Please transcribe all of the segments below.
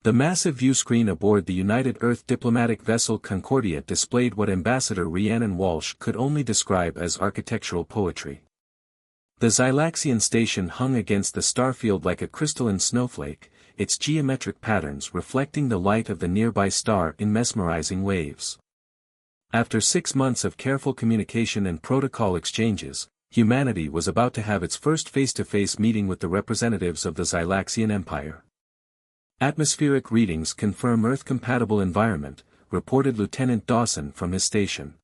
The massive viewscreen aboard the United Earth diplomatic vessel Concordia displayed what Ambassador Rhiannon Walsh could only describe as architectural poetry. The Xylaxian station hung against the starfield like a crystalline snowflake, its geometric patterns reflecting the light of the nearby star in mesmerizing waves. After 6 months of careful communication and protocol exchanges, humanity was about to have its first face-to-face meeting with the representatives of the Xylaxian Empire. Atmospheric readings confirm Earth-compatible environment, reported Lieutenant Dawson from his station.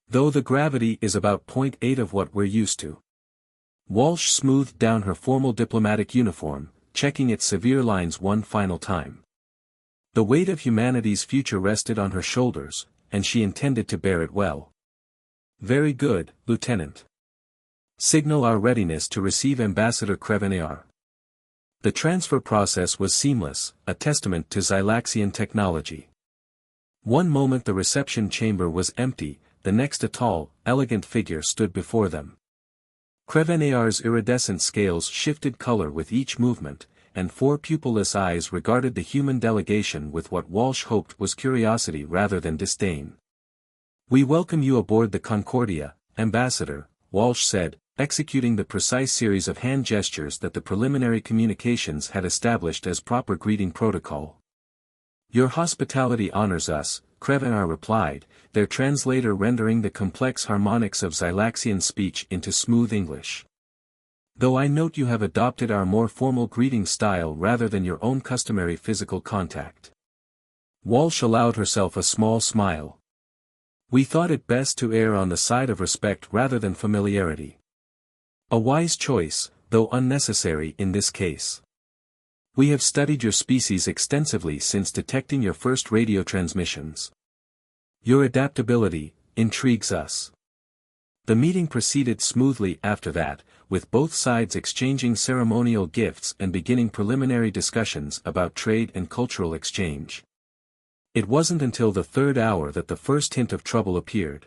Though the gravity is about 0.8 of what we're used to. Walsh smoothed down her formal diplomatic uniform, checking its severe lines one final time. The weight of humanity's future rested on her shoulders, and she intended to bear it well. Very good, Lieutenant. Signal our readiness to receive Ambassador Crevenaar. The transfer process was seamless, a testament to Xylaxian technology. One moment the reception chamber was empty, the next a tall, elegant figure stood before them. Crevenaar's iridescent scales shifted color with each movement, and 4 pupilless eyes regarded the human delegation with what Walsh hoped was curiosity rather than disdain. "We welcome you aboard the Concordia, Ambassador," Walsh said, executing the precise series of hand gestures that the preliminary communications had established as proper greeting protocol. "Your hospitality honors us," Crevenaar replied, their translator rendering the complex harmonics of Xylaxian speech into smooth English. "Though I note you have adopted our more formal greeting style rather than your own customary physical contact." Walsh allowed herself a small smile. "We thought it best to err on the side of respect rather than familiarity. A wise choice, though unnecessary in this case. We have studied your species extensively since detecting your first radio transmissions. Your adaptability intrigues us." The meeting proceeded smoothly after that, with both sides exchanging ceremonial gifts and beginning preliminary discussions about trade and cultural exchange. It wasn't until the 3rd hour that the first hint of trouble appeared.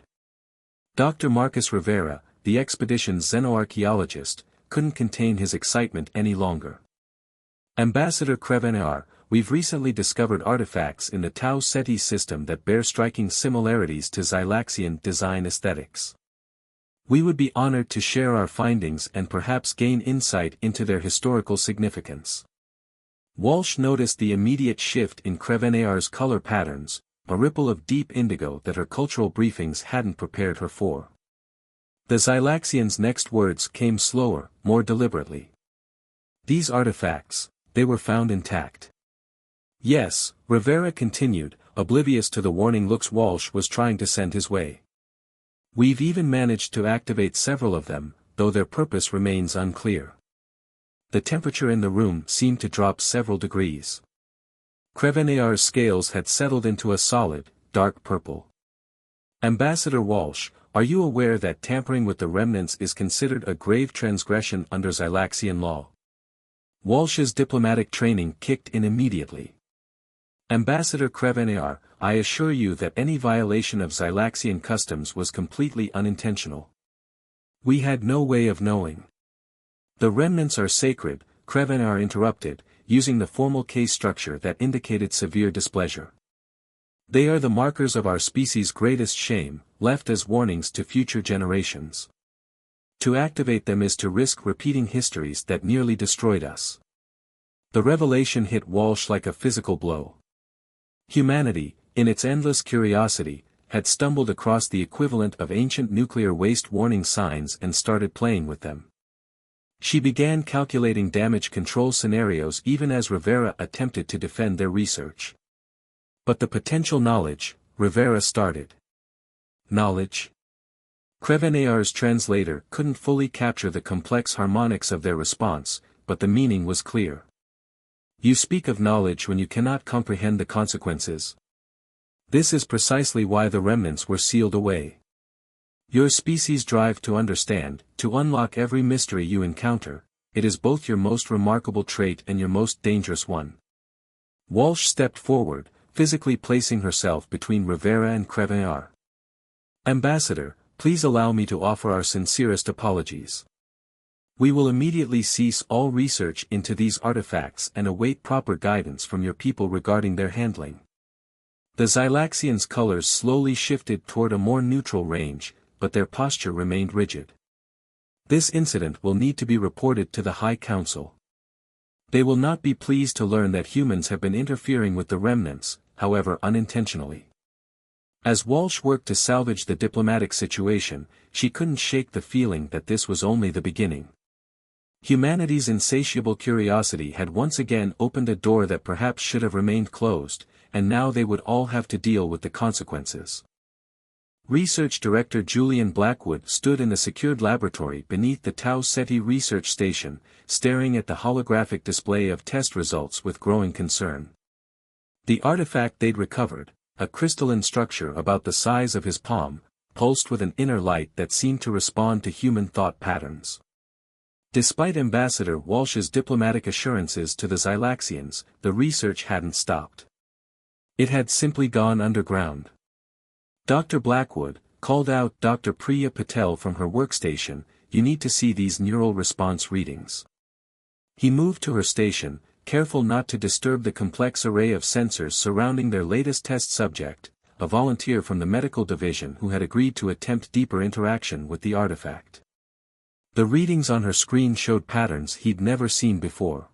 Dr. Marcus Rivera, the expedition's xenoarchaeologist, couldn't contain his excitement any longer. "Ambassador Crevenaar, we've recently discovered artifacts in the Tau Ceti system that bear striking similarities to Xylaxian design aesthetics. We would be honored to share our findings and perhaps gain insight into their historical significance." Walsh noticed the immediate shift in Crevenaar's color patterns, a ripple of deep indigo that her cultural briefings hadn't prepared her for. The Xylaxian's next words came slower, more deliberately. "These artifacts, they were found intact." "Yes," Rivera continued, oblivious to the warning looks Walsh was trying to send his way. "We've even managed to activate several of them, though their purpose remains unclear." The temperature in the room seemed to drop several degrees. Crevenaar's scales had settled into a solid, dark purple. "Ambassador Walsh, are you aware that tampering with the remnants is considered a grave transgression under Xylaxian law?" Walsh's diplomatic training kicked in immediately. "Ambassador Crevenaar, I assure you that any violation of Xylaxian customs was completely unintentional. We had no way of knowing." "The remnants are sacred," Crevenaar interrupted, using the formal case structure that indicated severe displeasure. "They are the markers of our species' greatest shame, left as warnings to future generations. To activate them is to risk repeating histories that nearly destroyed us." The revelation hit Walsh like a physical blow. Humanity, in its endless curiosity, had stumbled across the equivalent of ancient nuclear waste warning signs and started playing with them. She began calculating damage control scenarios even as Rivera attempted to defend their research. "But the potential knowledge," Rivera started. "Knowledge?" Crevenaar's translator couldn't fully capture the complex harmonics of their response, but the meaning was clear. "You speak of knowledge when you cannot comprehend the consequences. This is precisely why the remnants were sealed away. Your species' drive to understand, to unlock every mystery you encounter, it is both your most remarkable trait and your most dangerous one." Walsh stepped forward, physically placing herself between Rivera and Crevenaar. "Ambassador, please allow me to offer our sincerest apologies. We will immediately cease all research into these artifacts and await proper guidance from your people regarding their handling. The Xylaxians' colors slowly shifted toward a more neutral range, but their posture remained rigid. This incident will need to be reported to the High Council. They will not be pleased to learn that humans have been interfering with the remnants, however unintentionally. As Walsh worked to salvage the diplomatic situation, she couldn't shake the feeling that this was only the beginning. Humanity's insatiable curiosity had once again opened a door that perhaps should have remained closed, and now they would all have to deal with the consequences. Research Director Julian Blackwood stood in the secured laboratory beneath the Tau Ceti research station, staring at the holographic display of test results with growing concern. The artifact they'd recovered, a crystalline structure about the size of his palm, pulsed with an inner light that seemed to respond to human thought patterns. Despite Ambassador Walsh's diplomatic assurances to the Xylaxians, the research hadn't stopped. It had simply gone underground. Dr. Blackwood called out Dr. Priya Patel from her workstation. "You need to see these neural response readings." He moved to her station, careful not to disturb the complex array of sensors surrounding their latest test subject, a volunteer from the medical division who had agreed to attempt deeper interaction with the artifact. The readings on her screen showed patterns he'd never seen before.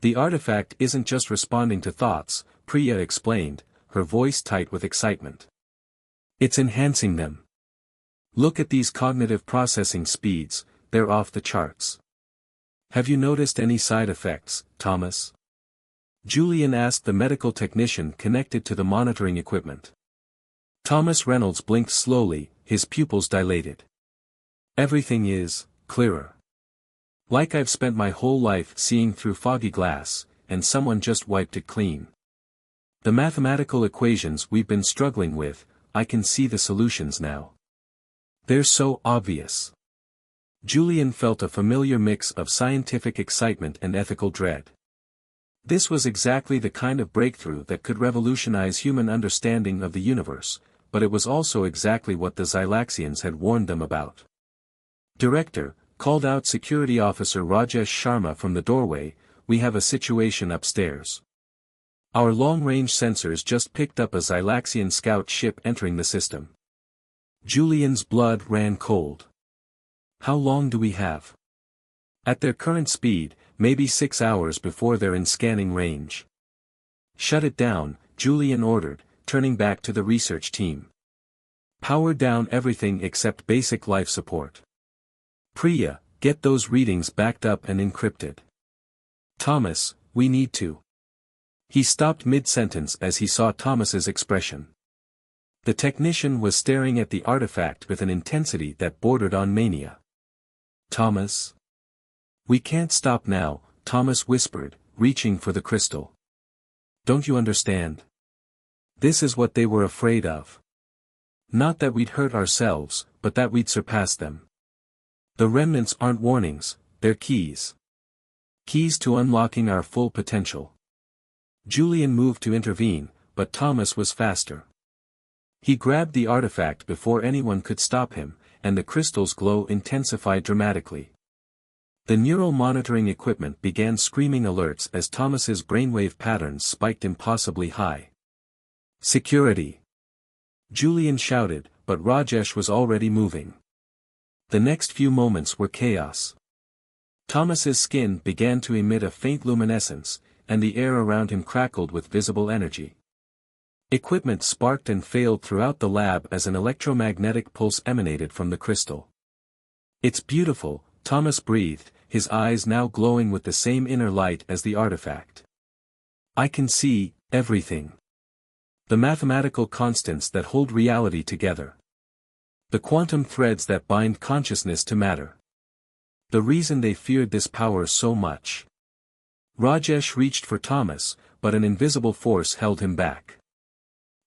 "The artifact isn't just responding to thoughts," Priya explained, her voice tight with excitement. "It's enhancing them. Look at these cognitive processing speeds, they're off the charts." "Have you noticed any side effects, Thomas?" Julian asked the medical technician connected to the monitoring equipment. Thomas Reynolds blinked slowly, his pupils dilated. "Everything is clearer. Like I've spent my whole life seeing through foggy glass, and someone just wiped it clean. The mathematical equations we've been struggling with, I can see the solutions now. They're so obvious." Julian felt a familiar mix of scientific excitement and ethical dread. This was exactly the kind of breakthrough that could revolutionize human understanding of the universe, but it was also exactly what the Xylaxians had warned them about. "Director," called out Security Officer Rajesh Sharma from the doorway, "we have a situation upstairs. Our long-range sensors just picked up a Xylaxian scout ship entering the system." Julian's blood ran cold. "How long do we have?" "At their current speed, maybe 6 hours before they're in scanning range." "Shut it down," Julian ordered, turning back to the research team. "Power down everything except basic life support. Priya, get those readings backed up and encrypted. Thomas, we need to." He stopped mid-sentence as he saw Thomas's expression. The technician was staring at the artifact with an intensity that bordered on mania. "Thomas?" "We can't stop now," Thomas whispered, reaching for the crystal. "Don't you understand? This is what they were afraid of. Not that we'd hurt ourselves, but that we'd surpass them. The remnants aren't warnings, they're keys. Keys to unlocking our full potential." Julian moved to intervene, but Thomas was faster. He grabbed the artifact before anyone could stop him, and the crystal's glow intensified dramatically. The neural monitoring equipment began screaming alerts as Thomas's brainwave patterns spiked impossibly high. "Security!" Julian shouted, but Rajesh was already moving. The next few moments were chaos. Thomas's skin began to emit a faint luminescence, and the air around him crackled with visible energy. Equipment sparked and failed throughout the lab as an electromagnetic pulse emanated from the crystal. "It's beautiful," Thomas breathed, his eyes now glowing with the same inner light as the artifact. "I can see everything. The mathematical constants that hold reality together. The quantum threads that bind consciousness to matter. The reason they feared this power so much." Rajesh reached for Thomas, but an invisible force held him back.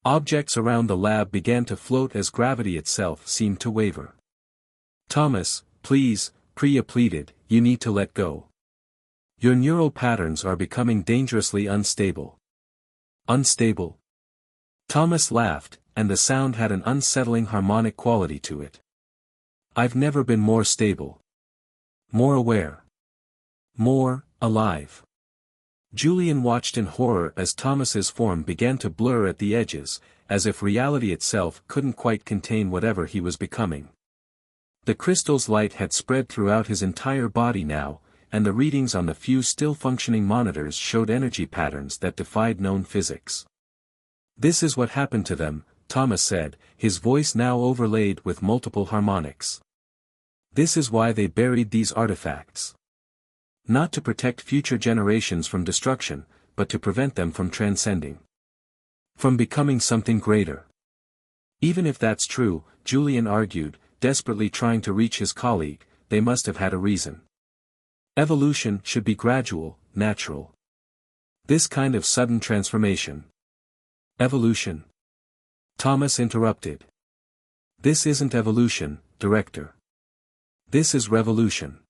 Objects around the lab began to float as gravity itself seemed to waver. "Thomas, please," Priya pleaded, "you need to let go. Your neural patterns are becoming dangerously unstable." "Unstable?" Thomas laughed, and the sound had an unsettling harmonic quality to it. "I've never been more stable. More aware. More alive. Julian watched in horror as Thomas's form began to blur at the edges, as if reality itself couldn't quite contain whatever he was becoming. The crystal's light had spread throughout his entire body now, and the readings on the few still functioning monitors showed energy patterns that defied known physics. "This is what happened to them," Thomas said, his voice now overlaid with multiple harmonics. "This is why they buried these artifacts. Not to protect future generations from destruction, but to prevent them from transcending. From becoming something greater." Even if that's true, Julian argued, desperately trying to reach his colleague, they must have had a reason. Evolution should be gradual, natural. This kind of sudden transformation. Evolution. Thomas interrupted. "This isn't evolution, Director. This is revolution.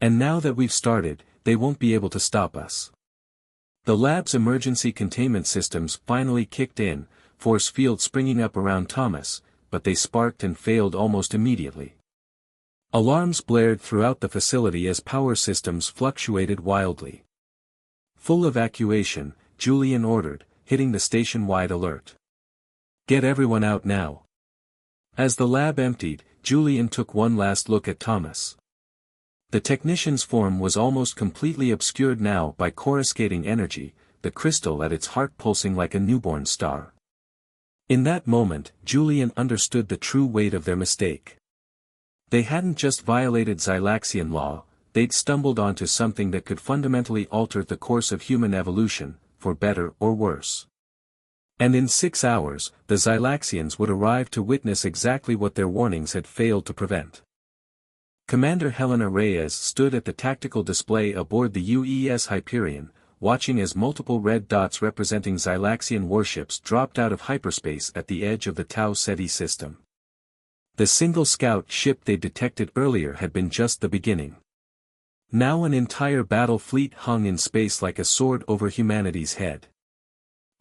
And now that we've started, they won't be able to stop us." The lab's emergency containment systems finally kicked in, force field springing up around Thomas, but they sparked and failed almost immediately. Alarms blared throughout the facility as power systems fluctuated wildly. "Full evacuation," Julian ordered, hitting the station-wide alert. "Get everyone out now." As the lab emptied, Julian took one last look at Thomas. The technician's form was almost completely obscured now by coruscating energy, the crystal at its heart pulsing like a newborn star. In that moment, Julian understood the true weight of their mistake. They hadn't just violated Xylaxian law, they'd stumbled onto something that could fundamentally alter the course of human evolution, for better or worse. And in 6 hours, the Xylaxians would arrive to witness exactly what their warnings had failed to prevent. Commander Helena Reyes stood at the tactical display aboard the UES Hyperion, watching as multiple red dots representing Xylaxian warships dropped out of hyperspace at the edge of the Tau Ceti system. The single scout ship they detected earlier had been just the beginning. Now an entire battle fleet hung in space like a sword over humanity's head.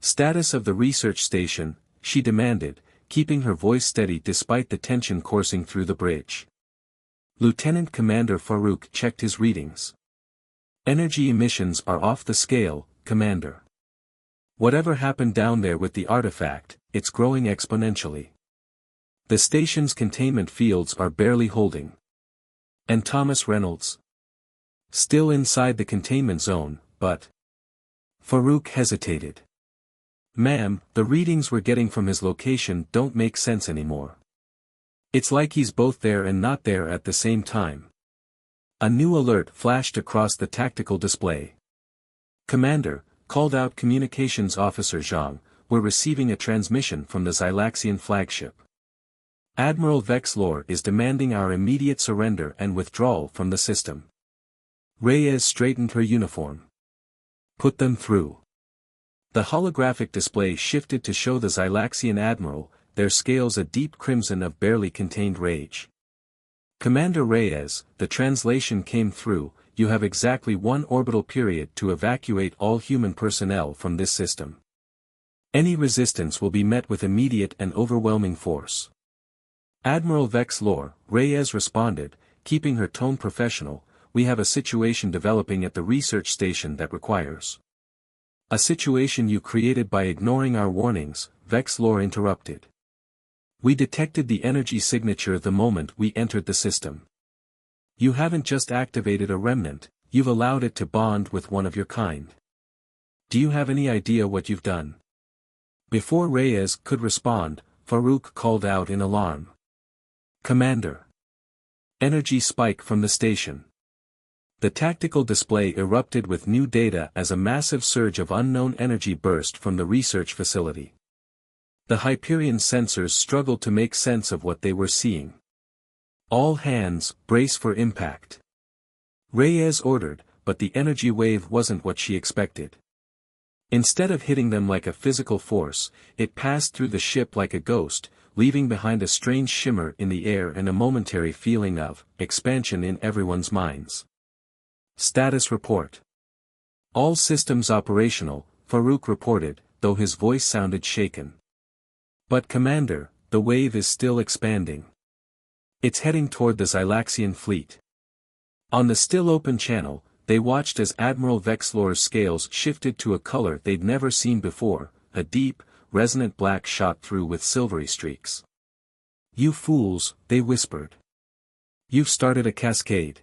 "Status of the research station," she demanded, keeping her voice steady despite the tension coursing through the bridge. Lieutenant Commander Farouk checked his readings. "Energy emissions are off the scale, Commander. Whatever happened down there with the artifact, it's growing exponentially. The station's containment fields are barely holding." "And Thomas Reynolds?" "Still inside the containment zone, but—" Farouk hesitated. "Ma'am, the readings we're getting from his location don't make sense anymore. It's like he's both there and not there at the same time." A new alert flashed across the tactical display. "Commander," called out Communications Officer Zhang, "we're receiving a transmission from the Xylaxian flagship. Admiral Vexlor is demanding our immediate surrender and withdrawal from the system." Reyes straightened her uniform. "Put them through." The holographic display shifted to show the Xylaxian admiral, their scales a deep crimson of barely contained rage. "Commander Reyes," the translation came through, "you have exactly 1 orbital period to evacuate all human personnel from this system. Any resistance will be met with immediate and overwhelming force." "Admiral Vexlor," Reyes responded, keeping her tone professional, "we have a situation developing at the research station that requires—" "A situation you created by ignoring our warnings," Vexlor interrupted. "We detected the energy signature the moment we entered the system. You haven't just activated a remnant, you've allowed it to bond with one of your kind. Do you have any idea what you've done?" Before Reyes could respond, Farouk called out in alarm. "Commander! Energy spike from the station." The tactical display erupted with new data as a massive surge of unknown energy burst from the research facility. The Hyperion sensors struggled to make sense of what they were seeing. "All hands, brace for impact," Reyes ordered, but the energy wave wasn't what she expected. Instead of hitting them like a physical force, it passed through the ship like a ghost, leaving behind a strange shimmer in the air and a momentary feeling of expansion in everyone's minds. "Status report. All systems operational," Farouk reported, though his voice sounded shaken. "But Commander, the wave is still expanding. It's heading toward the Xylaxian fleet." On the still open channel, they watched as Admiral Vexlor's scales shifted to a color they'd never seen before, a deep, resonant black shot through with silvery streaks. "You fools," they whispered. "You've started a cascade."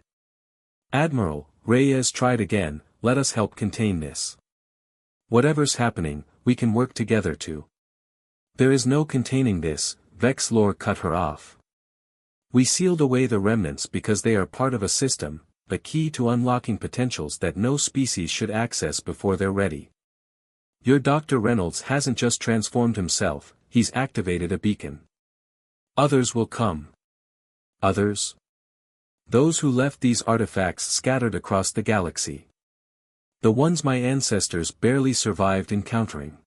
"Admiral," Reyes tried again, "let us help contain this. Whatever's happening, we can work together to." "There is no containing this," Vexlor cut her off. "We sealed away the remnants because they are part of a system, the key to unlocking potentials that no species should access before they're ready. Your Dr. Reynolds hasn't just transformed himself, he's activated a beacon. Others will come." "Others?" "Those who left these artifacts scattered across the galaxy. The ones my ancestors barely survived encountering.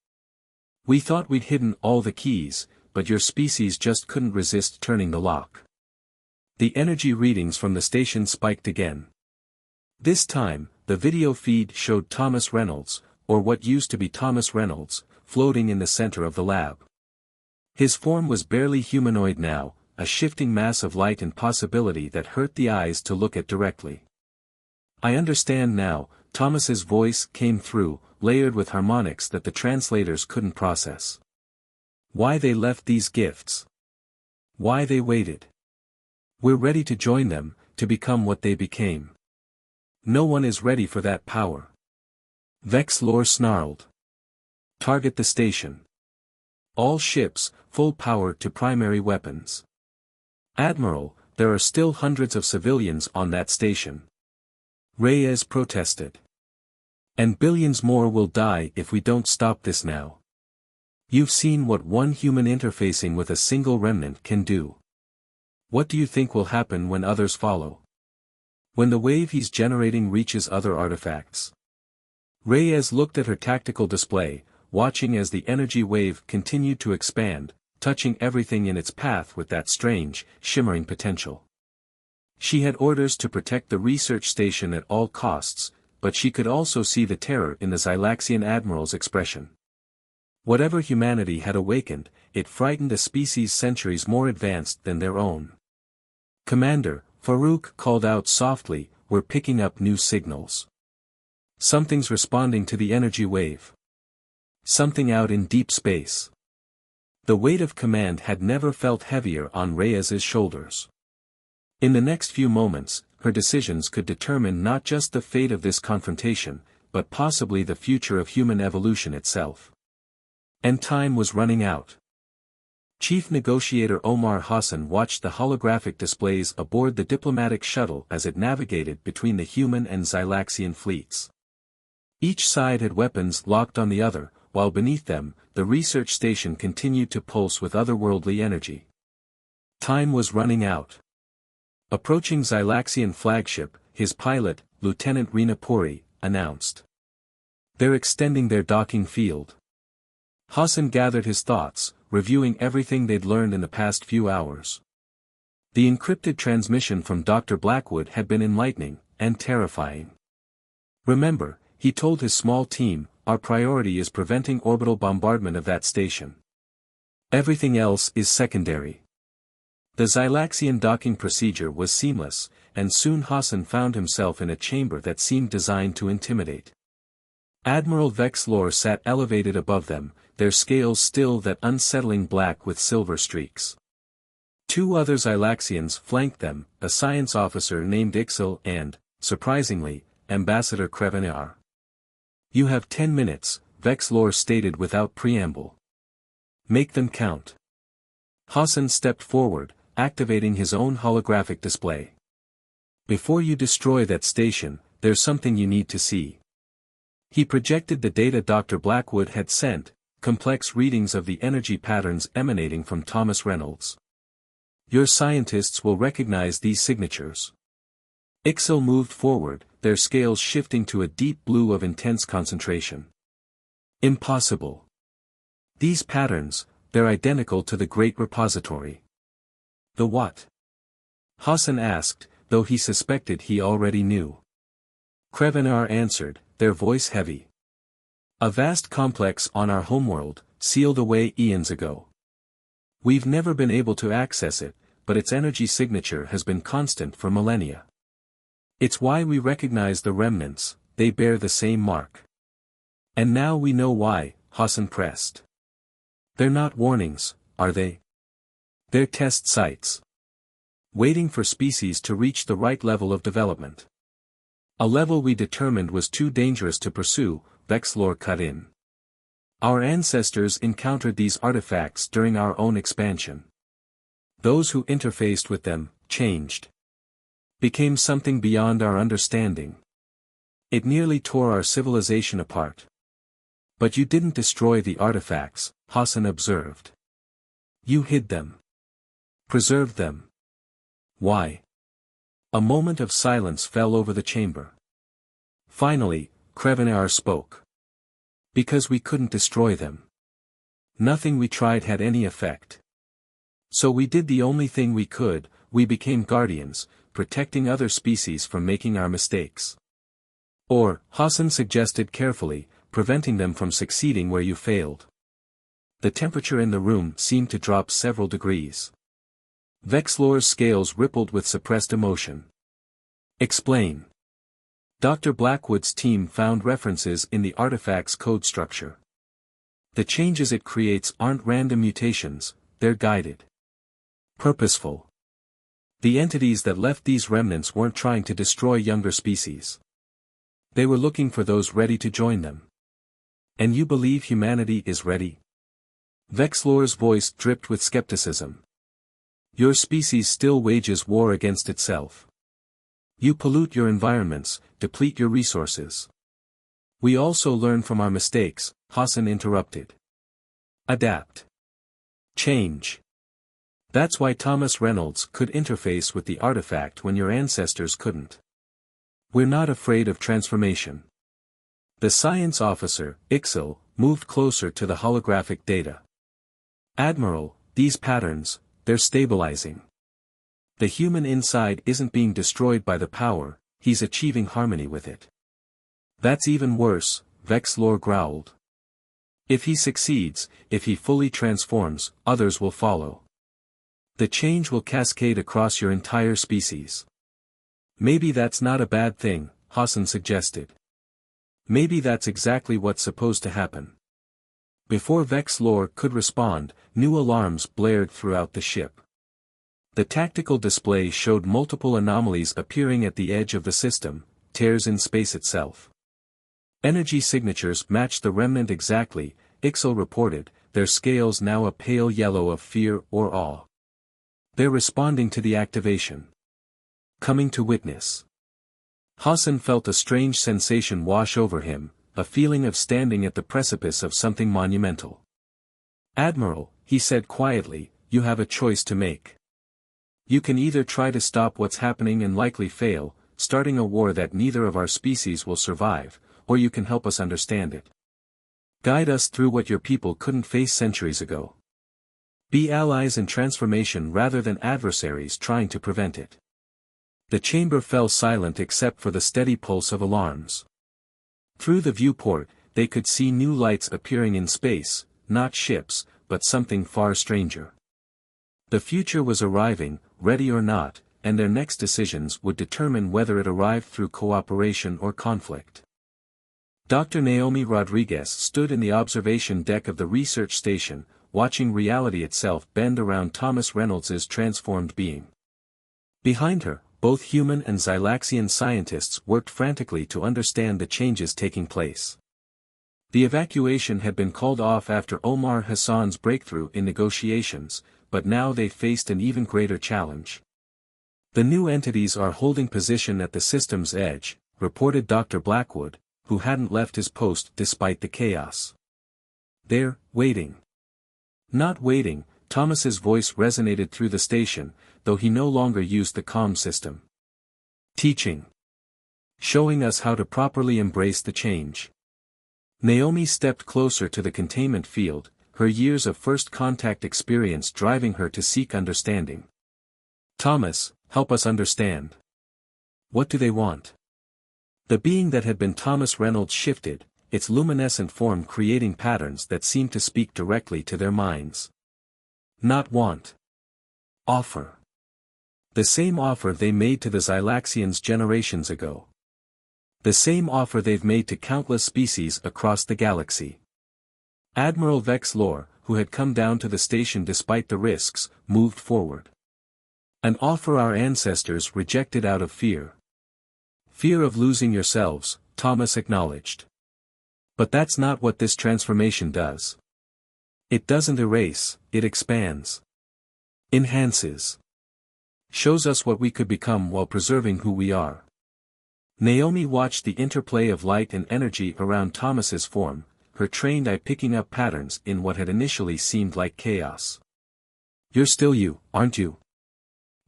We thought we'd hidden all the keys, but your species just couldn't resist turning the lock." The energy readings from the station spiked again. This time, the video feed showed Thomas Reynolds, or what used to be Thomas Reynolds, floating in the center of the lab. His form was barely humanoid now, a shifting mass of light and possibility that hurt the eyes to look at directly. "I understand now," Thomas's voice came through, layered with harmonics that the translators couldn't process. "Why they left these gifts. Why they waited. We're ready to join them, to become what they became. No one is ready for that power." Vexlor snarled. "Target the station. All ships, full power to primary weapons." "Admiral, there are still hundreds of civilians on that station," Reyes protested. "And billions more will die if we don't stop this now. You've seen what one human interfacing with a single remnant can do. What do you think will happen when others follow? When the wave he's generating reaches other artifacts?" Reyes looked at her tactical display, watching as the energy wave continued to expand, touching everything in its path with that strange, shimmering potential. She had orders to protect the research station at all costs, but she could also see the terror in the Xylaxian admiral's expression. Whatever humanity had awakened, it frightened a species centuries more advanced than their own. "Commander," Farouk called out softly, "we're picking up new signals. Something's responding to the energy wave. Something out in deep space." The weight of command had never felt heavier on Reyes's shoulders. In the next few moments, her decisions could determine not just the fate of this confrontation, but possibly the future of human evolution itself. And time was running out. Chief Negotiator Omar Hassan watched the holographic displays aboard the diplomatic shuttle as it navigated between the human and Xylaxian fleets. Each side had weapons locked on the other, while beneath them, the research station continued to pulse with otherworldly energy. Time was running out. Approaching Xylaxian flagship, his pilot, Lieutenant Rina Puri, announced. "They're extending their docking field." Hassan gathered his thoughts, reviewing everything they'd learned in the past few hours. The encrypted transmission from Dr. Blackwood had been enlightening, and terrifying. "Remember," he told his small team, "our priority is preventing orbital bombardment of that station. Everything else is secondary." The Xylaxian docking procedure was seamless, and soon Hassan found himself in a chamber that seemed designed to intimidate. Admiral Vexlor sat elevated above them, their scales still that unsettling black with silver streaks. Two other Xylaxians flanked them, a science officer named Ixil and, surprisingly, Ambassador Crevenar. "You have 10 minutes, Vexlor stated without preamble. Make them count." Hassan stepped forward, activating his own holographic display. "Before you destroy that station, there's something you need to see." He projected the data Dr. Blackwood had sent, complex readings of the energy patterns emanating from Thomas Reynolds. "Your scientists will recognize these signatures." Ixil moved forward, their scales shifting to a deep blue of intense concentration. "Impossible. These patterns, they're identical to the Great Repository." "The what?" Hassan asked, though he suspected he already knew. Crevenar answered, their voice heavy. "A vast complex on our homeworld, sealed away eons ago. We've never been able to access it, but its energy signature has been constant for millennia. It's why we recognize the remnants, they bear the same mark. And now we know why, Hassan pressed. They're not warnings, are they? They're test sites. Waiting for species to reach the right level of development. A level we determined was too dangerous to pursue, Vexlor cut in. Our ancestors encountered these artifacts during our own expansion. Those who interfaced with them, changed. Became something beyond our understanding. It nearly tore our civilization apart. But you didn't destroy the artifacts, Hassan observed. You hid them. Preserved them. Why? A moment of silence fell over the chamber. Finally, Krevenar spoke. Because we couldn't destroy them. Nothing we tried had any effect. So we did the only thing we could, we became guardians, protecting other species from making our mistakes. Or, Hassan suggested carefully, preventing them from succeeding where you failed. The temperature in the room seemed to drop several degrees. Vexlor's scales rippled with suppressed emotion. Explain. Dr. Blackwood's team found references in the artifact's code structure. The changes it creates aren't random mutations, they're guided. Purposeful. The entities that left these remnants weren't trying to destroy younger species. They were looking for those ready to join them. And you believe humanity is ready? Vexlor's voice dripped with skepticism. Your species still wages war against itself. You pollute your environments, deplete your resources. We also learn from our mistakes, Hassan interrupted. Adapt. Change. That's why Thomas Reynolds could interface with the artifact when your ancestors couldn't. We're not afraid of transformation. The science officer, Ixel, moved closer to the holographic data. Admiral, these patterns, they're stabilizing. The human inside isn't being destroyed by the power, he's achieving harmony with it. That's even worse, Vexlor growled. If he succeeds, if he fully transforms, others will follow. The change will cascade across your entire species. Maybe that's not a bad thing, Hassan suggested. Maybe that's exactly what's supposed to happen. Before Vexlor could respond, new alarms blared throughout the ship. The tactical display showed multiple anomalies appearing at the edge of the system, tears in space itself. Energy signatures matched the remnant exactly, Ixel reported, their scales now a pale yellow of fear or awe. They're responding to the activation. Coming to witness. Hassan felt a strange sensation wash over him, a feeling of standing at the precipice of something monumental. Admiral, he said quietly, you have a choice to make. You can either try to stop what's happening and likely fail, starting a war that neither of our species will survive, or you can help us understand it. Guide us through what your people couldn't face centuries ago. Be allies in transformation rather than adversaries trying to prevent it. The chamber fell silent except for the steady pulse of alarms. Through the viewport, they could see new lights appearing in space, not ships, but something far stranger. The future was arriving, ready or not, and their next decisions would determine whether it arrived through cooperation or conflict. Dr. Naomi Rodriguez stood in the observation deck of the research station, watching reality itself bend around Thomas Reynolds's transformed being. Behind her, both human and Xylaxian scientists worked frantically to understand the changes taking place. The evacuation had been called off after Omar Hassan's breakthrough in negotiations, but now they faced an even greater challenge. The new entities are holding position at the system's edge, reported Dr. Blackwood, who hadn't left his post despite the chaos. They're waiting. Not waiting, Thomas's voice resonated through the station, though he no longer used the comm system. Teaching. Showing us how to properly embrace the change. Naomi stepped closer to the containment field, her years of first contact experience driving her to seek understanding. Thomas, help us understand. What do they want? The being that had been Thomas Reynolds shifted, its luminescent form creating patterns that seemed to speak directly to their minds. Not want. Offer. The same offer they made to the Xylaxians generations ago. The same offer they've made to countless species across the galaxy. Admiral Vex Lore, who had come down to the station despite the risks, moved forward. An offer our ancestors rejected out of fear. Fear of losing yourselves, Thomas acknowledged. But that's not what this transformation does. It doesn't erase, it expands. Enhances. Shows us what we could become while preserving who we are. Naomi watched the interplay of light and energy around Thomas's form, her trained eye picking up patterns in what had initially seemed like chaos. You're still you, aren't you?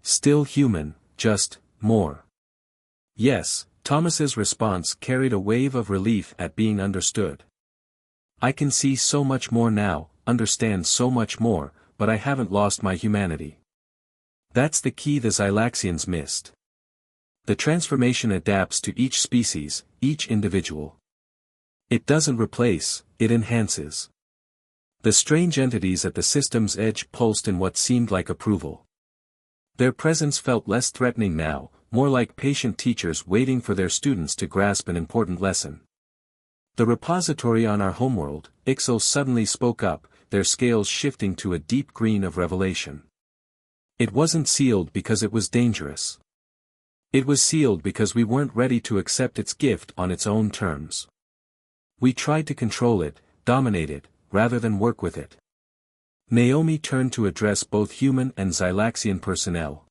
Still human, just more. Yes, Thomas's response carried a wave of relief at being understood. I can see so much more now, understand so much more, but I haven't lost my humanity. That's the key the Xylaxians missed. The transformation adapts to each species, each individual. It doesn't replace, it enhances. The strange entities at the system's edge pulsed in what seemed like approval. Their presence felt less threatening now, more like patient teachers waiting for their students to grasp an important lesson. The repository on our homeworld, Ixos suddenly spoke up, their scales shifting to a deep green of revelation. It wasn't sealed because it was dangerous. It was sealed because we weren't ready to accept its gift on its own terms. We tried to control it, dominate it, rather than work with it. Naomi turned to address both human and Xylaxian personnel.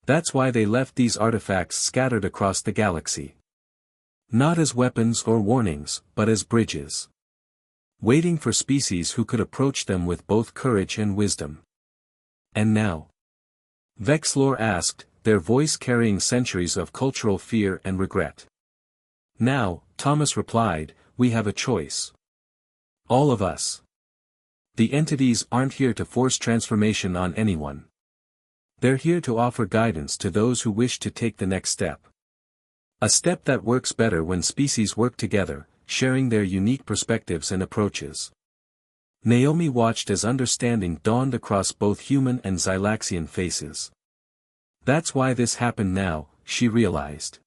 That's why they left these artifacts scattered across the galaxy. Not as weapons or warnings, but as bridges. Waiting for species who could approach them with both courage and wisdom. And now? Vex Lore asked, their voice carrying centuries of cultural fear and regret. Now, Thomas replied, we have a choice. All of us. The entities aren't here to force transformation on anyone. They're here to offer guidance to those who wish to take the next step. A step that works better when species work together, sharing their unique perspectives and approaches. Naomi watched as understanding dawned across both human and Xylaxian faces. That's why this happened now, she realized.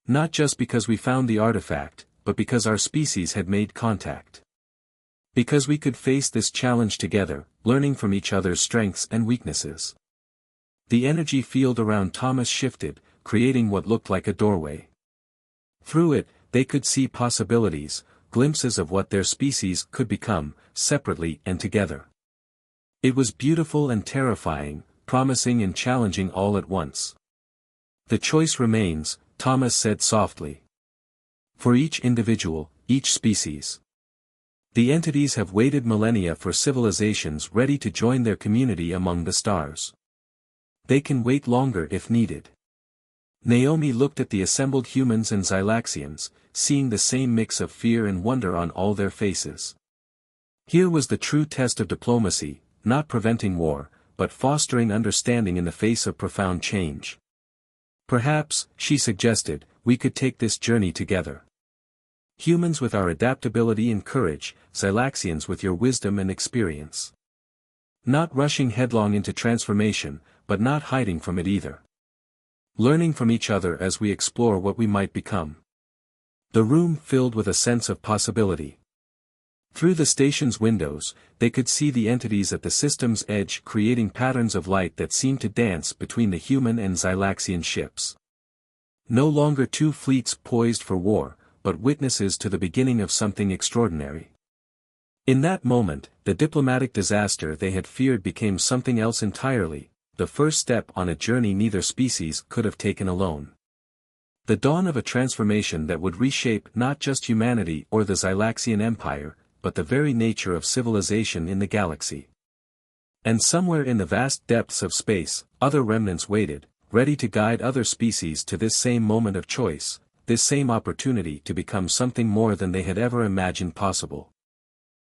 Not just because we found the artifact, but because our species had made contact. Because we could face this challenge together, learning from each other's strengths and weaknesses. The energy field around Thomas shifted, creating what looked like a doorway. Through it, they could see possibilities, glimpses of what their species could become, separately and together. It was beautiful and terrifying, promising and challenging all at once. The choice remains, Thomas said softly. For each individual, each species. The entities have waited millennia for civilizations ready to join their community among the stars. They can wait longer if needed. Naomi looked at the assembled humans and Xylaxians, seeing the same mix of fear and wonder on all their faces. Here was the true test of diplomacy, not preventing war, but fostering understanding in the face of profound change. Perhaps, she suggested, we could take this journey together. Humans with our adaptability and courage, Xylaxians with your wisdom and experience. Not rushing headlong into transformation, but not hiding from it either. Learning from each other as we explore what we might become. The room filled with a sense of possibility. Through the station's windows, they could see the entities at the system's edge creating patterns of light that seemed to dance between the human and Xylaxian ships. No longer two fleets poised for war, but witnesses to the beginning of something extraordinary. In that moment, the diplomatic disaster they had feared became something else entirely, the first step on a journey neither species could have taken alone. The dawn of a transformation that would reshape not just humanity or the Xylaxian Empire, but the very nature of civilization in the galaxy. And somewhere in the vast depths of space, other remnants waited, ready to guide other species to this same moment of choice, this same opportunity to become something more than they had ever imagined possible.